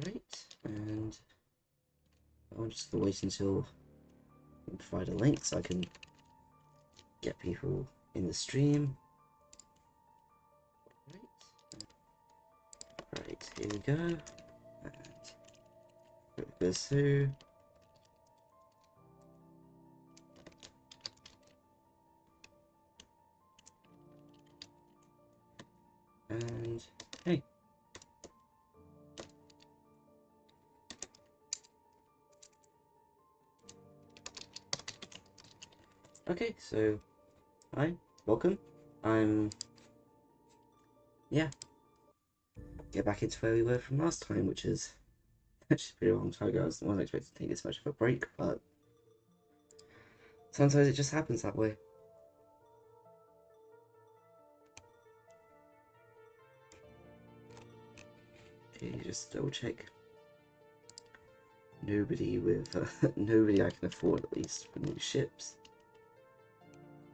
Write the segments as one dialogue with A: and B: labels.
A: Right, and I'm just gonna wait until we provide a link so I can get people in the stream. Right, here we go. And put this through. And hey. Okay, so hi, welcome. Yeah, get back into where we were from last time, which is actually a pretty long time ago. I wasn't expecting to take this much of a break, but sometimes it just happens that way. Okay, just double check. Nobody with nobody I can afford at least for new ships.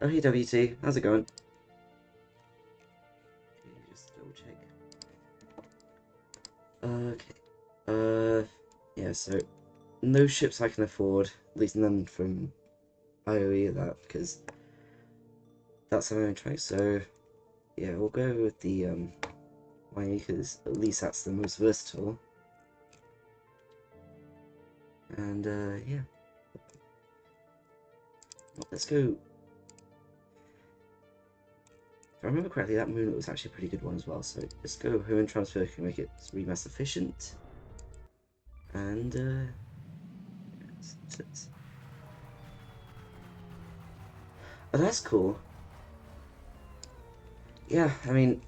A: Oh hey WT, how's it going? Okay, just double check. Yeah, so no ships I can afford, at least none from IOE that, because that's what I'm trying. So yeah, we'll go with the Miami because at least that's the most versatile. And yeah, let's go. If I remember correctly, that moon was actually a pretty good one as well. So let's go home and transfer, can make it remass efficient. And oh, that's cool. Yeah, I mean,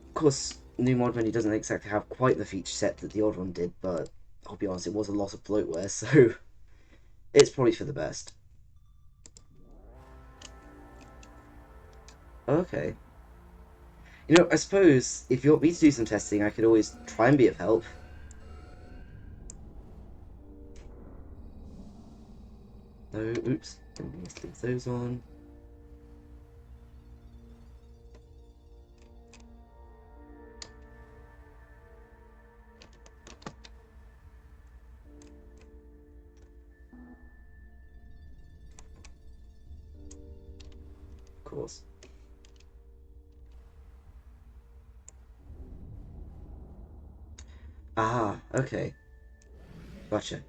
A: of course, new mod menu doesn't exactly have quite the feature set that the old one did, but I'll be honest, it was a lot of bloatware, so it's probably for the best. Okay. You know, I suppose if you want me to do some testing, I could always try and be of help. No, oops. Let's leave those on. Of course. Ah, okay. Gotcha.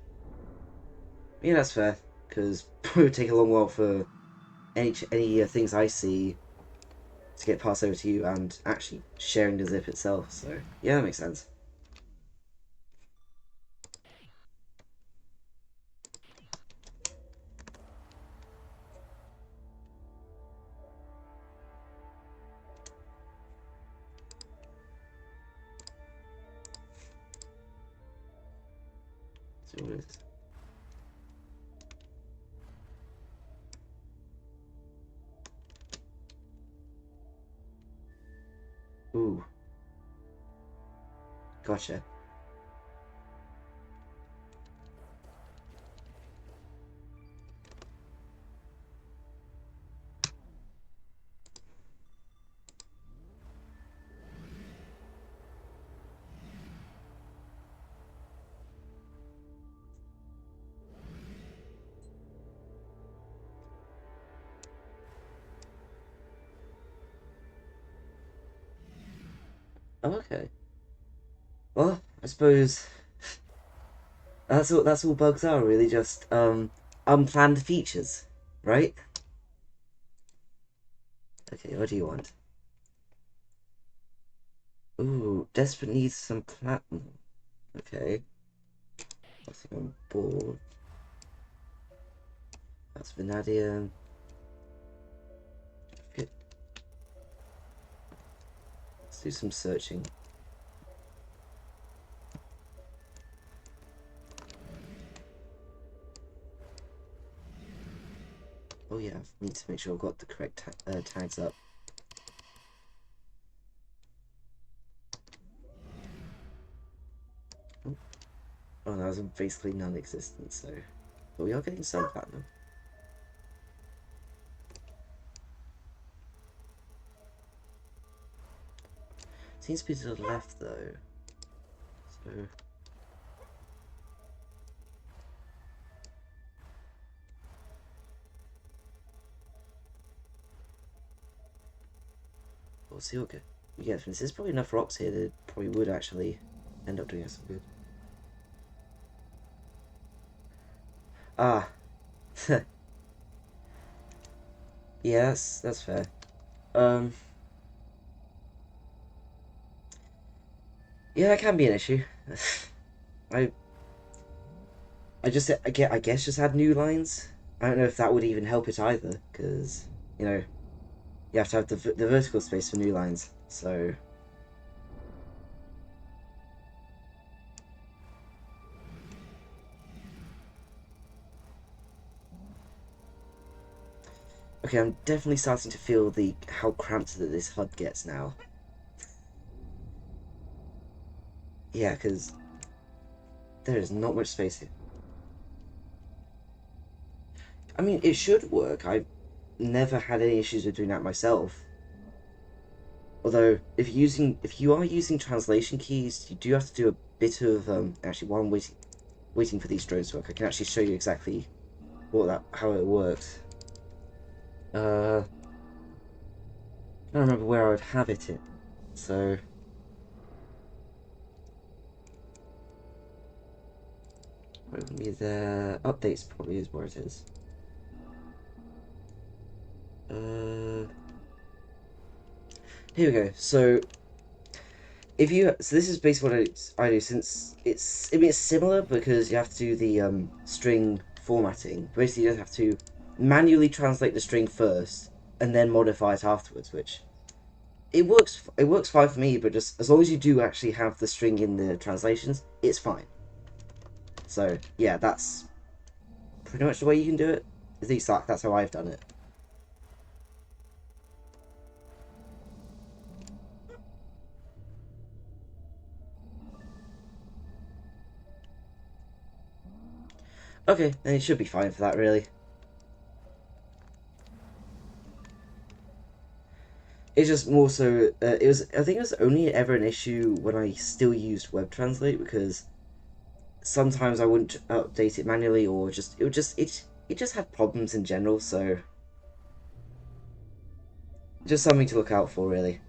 A: Yeah, that's fair, because it would take a long while for any things I see to get passed over to you and actually sharing the zip itself, so yeah, that makes sense. So what is this? Ooh, gotcha. Oh, okay. Well, I suppose that's all bugs are really, just unplanned features, right? Okay, what do you want? Ooh, desperate needs some platinum. Okay. Nothing on board. That's vanadium. Okay. Let's do some searching. Oh yeah, I need to make sure I've got the correct tags up. Oh, that was basically non-existent, so... But we are getting some platinum. Seems to be to the left, though. So... we'll see what we get from this. There's probably enough rocks here that probably would actually end up doing us some good. Ah. Yeah, that's fair. Um, yeah, that can be an issue. I I guess just add new lines. I don't know if that would even help it either, because you know you have to have the vertical space for new lines. So okay, I'm definitely starting to feel the how cramped that this HUD gets now. Yeah, because there is not much space here. I mean, it should work. I've never had any issues with doing that myself. Although, if you are using translation keys, you do have to do a bit of actually, while I'm waiting for these drones to work, I can actually show you exactly how it works. I don't remember where I would have it in. So where would be the updates probably is where it is. Here we go. So this is basically what I do, since it's similar because you have to do the string formatting. Basically, you have to manually translate the string first and then modify it afterwards, which it works fine for me, but just as long as you do actually have the string in the translations, it's fine. So yeah, that's pretty much the way you can do it. At least that's how I've done it. Okay, then it should be fine for that, really. It's just more so. I think it was only ever an issue when I still used Web Translate, because sometimes I wouldn't update it manually, or it just had problems in general. So just something to look out for, really.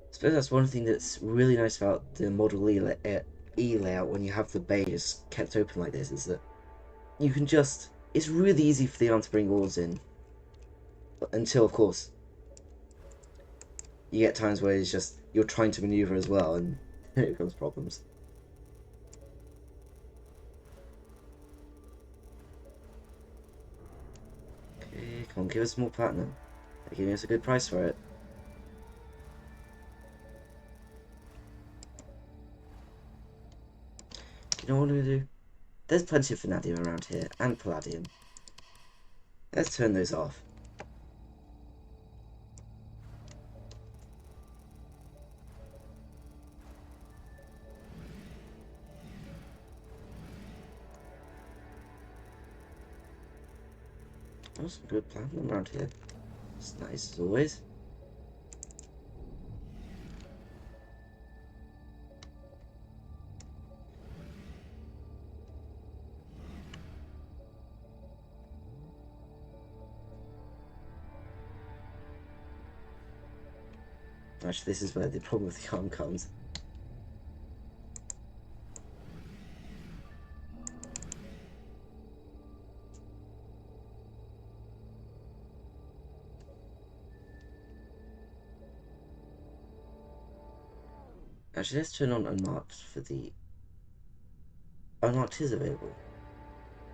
A: I suppose that's one thing that's really nice about the Model E layout when you have the bay just kept open like this, is that you can just. It's really easy for the arm to bring ores in, until of course you get times where it's just you're trying to maneuver as well, and it becomes problems. Okay, come on, give us more platinum. They're giving us a good price for it. You know what I'm gonna do? There's plenty of vanadium around here, and palladium. Let's turn those off. Oh, some good platinum around here. It's nice as always. Actually, this is where the problem with the arm comes. Actually, let's turn on unmarked for the... Unmarked is available.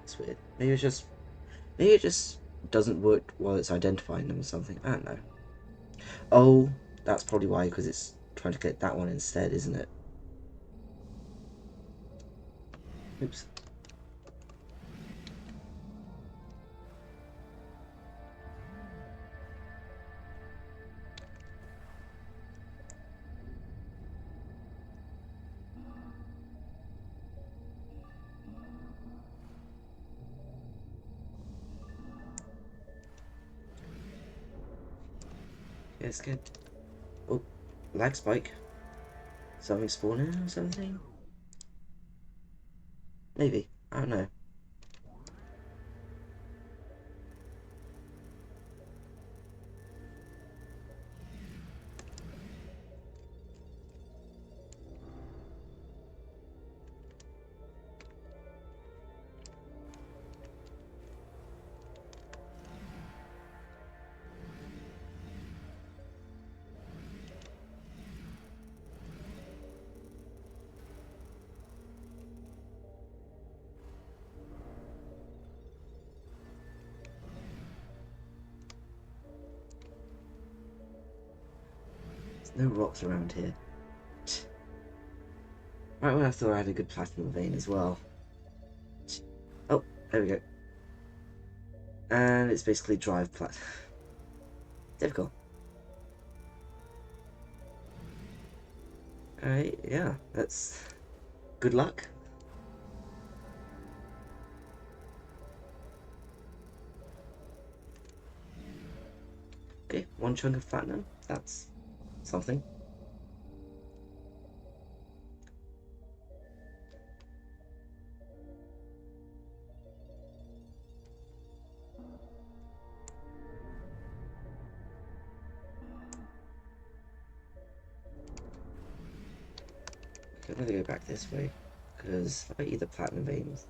A: That's weird. Maybe it just doesn't work while it's identifying them or something. I don't know. Oh, that's probably why, because it's trying to get that one instead, isn't it? Oops. It's good. Oh, lag spike. Something spawning or something? Maybe. I don't know. There's no rocks around here. Right when I thought I had a good platinum vein as well. Oh, there we go. And it's basically drive plat. Difficult. Alright, yeah, that's good luck. Okay, one chunk of platinum. That's something. Okay, I'm gonna go back this way because I eat the platinum veins.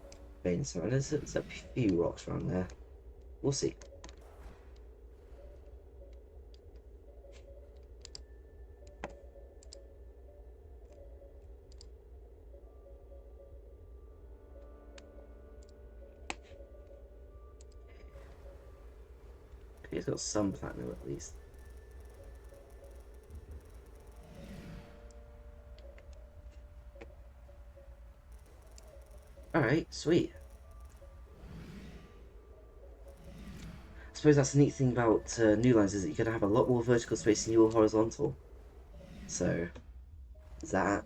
A: So there's a few rocks around there. We'll see. Okay, it's got some platinum at least. Alright, sweet. I suppose that's the neat thing about new lines is that you're going to have a lot more vertical space than you will horizontal. So, that.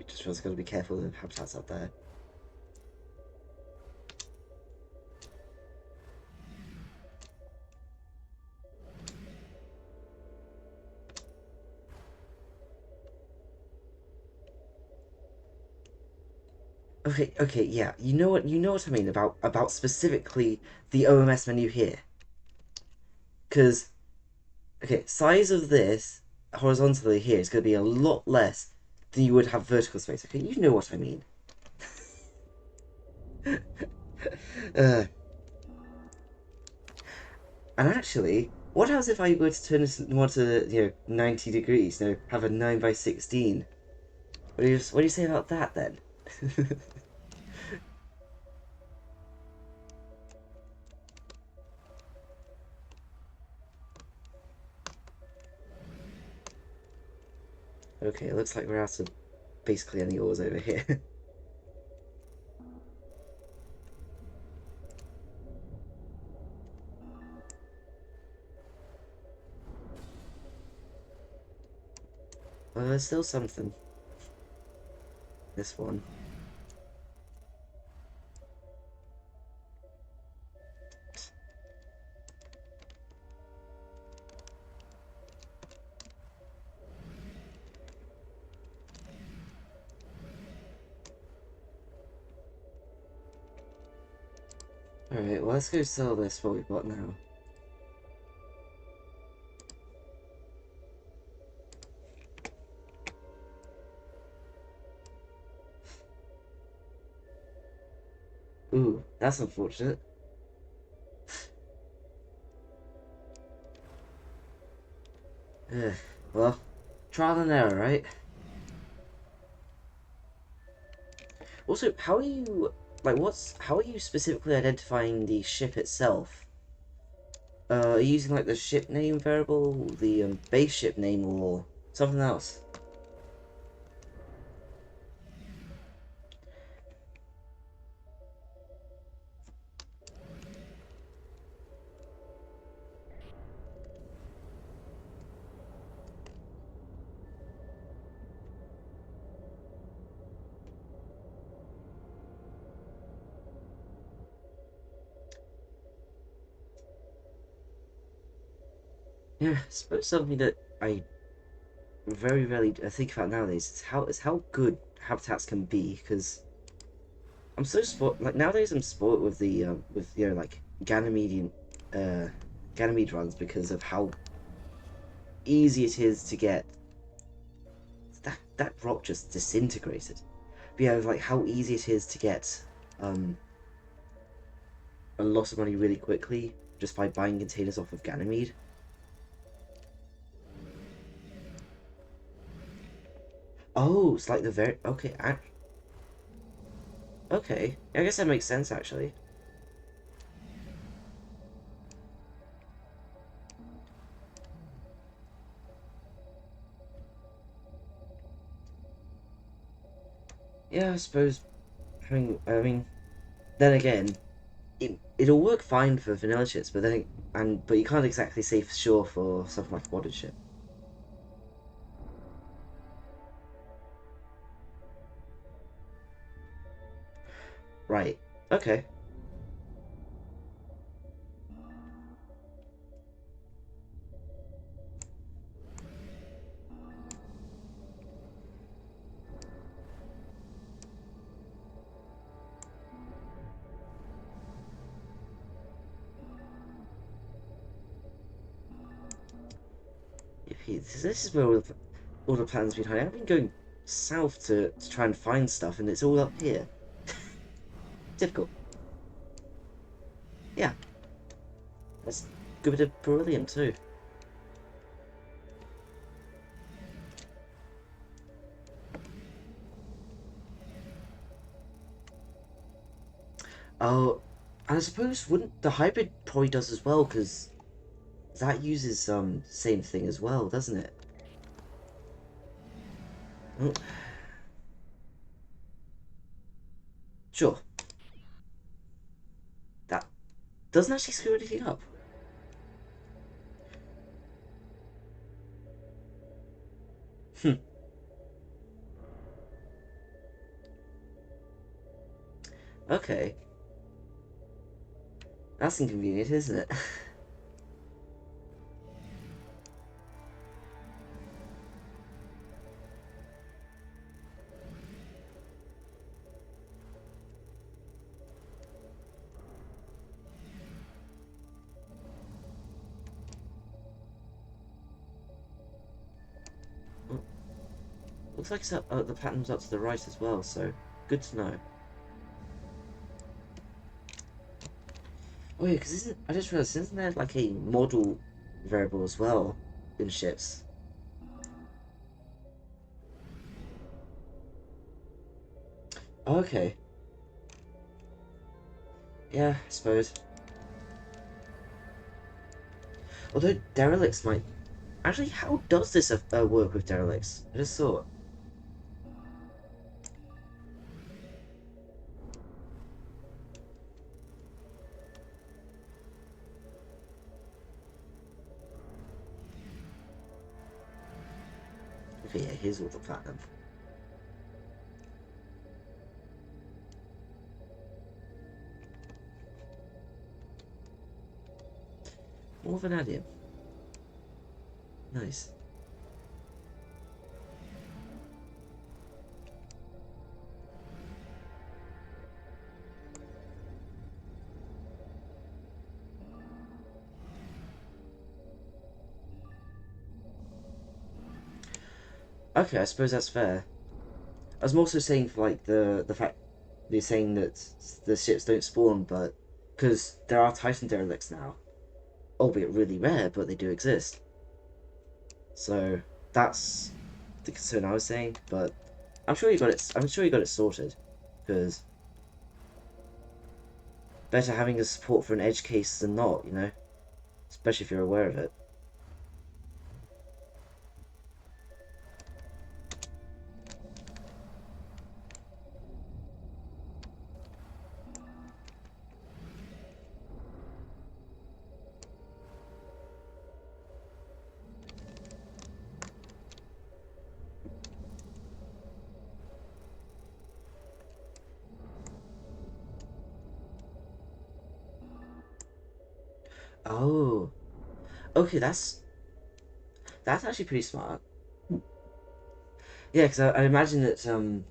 A: Just got to be careful of the habitats up there. Okay, yeah. You know what I mean about specifically the OMS menu here. Because, okay, size of this horizontally here is going to be a lot less than you would have vertical space. Okay, you know what I mean. uh, and actually, what happens if I were to turn this more to 90 degrees? Have a 9 by 16. What do you say about that then? Okay, it looks like we're out of basically any ores over here. Well, there's still something. This one. Alright, well, let's go sell this, what we've got now. Ooh, that's unfortunate. Ugh, well, trial and error, right? Also, how are you how are you specifically identifying the ship itself? Are you using like the ship name variable, the base ship name, or something else? Yeah, I suppose something that I very rarely think about nowadays is how good habitats can be. Because I'm so spoiled. Like nowadays, I'm spoiled with the with like uh, Ganymede runs because of how easy it is to get that rock just disintegrated. But yeah, like how easy it is to get um a lot of money really quickly just by buying containers off of Ganymede. Oh, it's like the very okay. Okay, I guess that makes sense actually. Yeah, I suppose. I mean, then again, it'll work fine for vanilla ships, but you can't exactly say for sure for something like a water ship. Right. Okay. This is where all the plans behind. I've been going south to try and find stuff, and it's all up here. Difficult. Yeah, that's a good bit of beryllium too. Oh, and I suppose wouldn't the hybrid probably does as well because that uses same thing as well, doesn't it? Oh, sure. That doesn't actually screw anything up. Hmm. Okay, that's inconvenient, isn't it? Oh, looks like the platinum's up to the right as well, so good to know. Oh yeah, because isn't I just realized isn't there like a model variable as well in ships? Okay, yeah, I suppose. Although derelicts might actually, how does this work with derelicts? I just thought. Okay, yeah, here's all the platinum. More vanadium. Nice. Okay, I suppose that's fair. I was more so saying for like the fact they're saying that the ships don't spawn, but because there are Titan derelicts now, albeit really rare, but they do exist. So that's the concern I was saying. But I'm sure you got it. I'm sure you got it sorted. because better having a support for an edge case than not, you know? Especially if you're aware of it. Oh, okay, that's actually pretty smart. Yeah, because I imagine that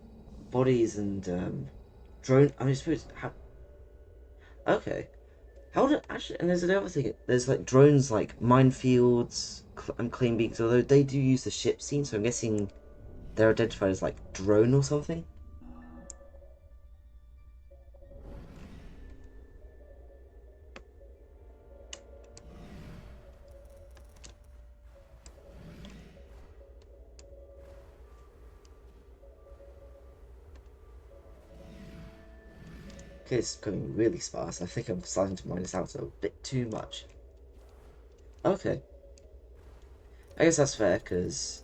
A: bodies and drone. I mean, suppose how. Okay, how would it actually? And there's another thing. There's like drones, like minefields and clean beaks. Although they do use the ship scene, so I'm guessing they're identified as like drone or something. Okay, it's becoming really sparse. I think I'm starting to mine this out a bit too much. Okay, I guess that's fair because.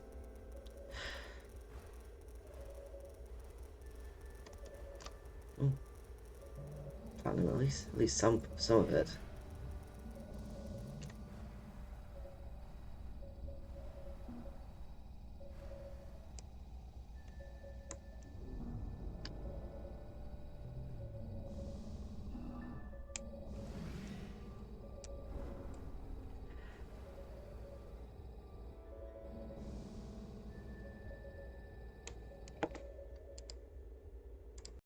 A: Platinum, at least some of it.